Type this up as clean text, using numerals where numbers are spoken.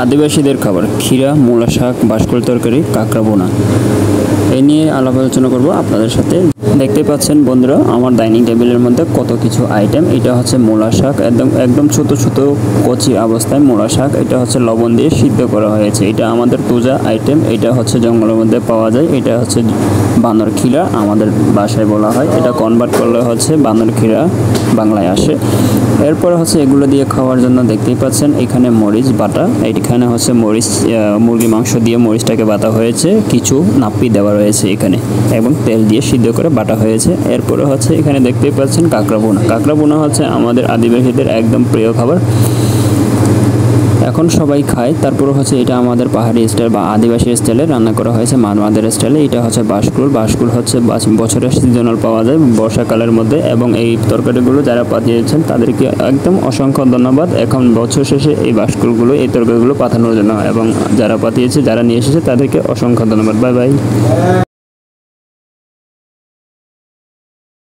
আদিবাসীদের খাবার ক্ষীরা, মূলা শাক, বাঁশকুড়ি তরকারি, কাঁকড়া বোনা। এই নিয়ে আলাপ আলোচনা করব আপনাদের সাথে। দেখতে পাচ্ছেন বন্ধুরা, আমার ডাইনিং টেবিলের মধ্যে কত কিছু আইটেম। এটা হচ্ছে মূলা শাক, একদম ছোট ছোট কচি অবস্থায় মূলা শাক। এটা হচ্ছে লবণ দিয়ে সিদ্ধ করা হয়েছে। এটা আমাদের পূজা আইটেম। এটা হচ্ছে জঙ্গলের মধ্যে পাওয়া যায়। এটা হচ্ছে বানর ক্ষীরা আমাদের ভাষায় বলা হয়। এটা কনভার্ট করলে হচ্ছে বানর ক্ষীরা বাংলায় আসে। এরপর হচ্ছে এগুলো দিয়ে খাওয়ার জন্য দেখতেই পাচ্ছেন এখানে মরিচ বাটা। এইখানে হচ্ছে মরিচ, মুরগি মাংস দিয়ে মরিচটাকে বাটা হয়েছে, কিছু নাপ্পি দেওয়া রয়েছে এখানে এবং তেল দিয়ে সিদ্ধ করে বাটা হয়েছে। এরপরে হচ্ছে এখানে দেখতেই পাচ্ছেন কাঁকড়া বোনা। কাঁকড়া বোনা হচ্ছে আমাদের আদিবাসীদের একদম প্রিয় খাবার, এখন সবাই খায়। তারপরে হচ্ছে এটা আমাদের পাহাড়ি স্টাইল বা আদিবাসী স্টাইলে রান্না করা হয়েছে, মারওয়াদের স্টাইলে। এটা হচ্ছে বাঁশকুড় হচ্ছে বছরের সিজনাল পাওয়া যায় বর্ষাকালের মধ্যে। এবং এই তরকারিগুলো যারা পাঠিয়েছেন তাদেরকে একদম অসংখ্য ধন্যবাদ। এখন বছর শেষে এই বাঁশকুড়গুলো, এই তরকারিগুলো পাঠানোর জন্য, এবং যারা পাঠিয়েছে, যারা নিয়ে এসেছে তাদেরকে অসংখ্য ধন্যবাদ। Bye bye.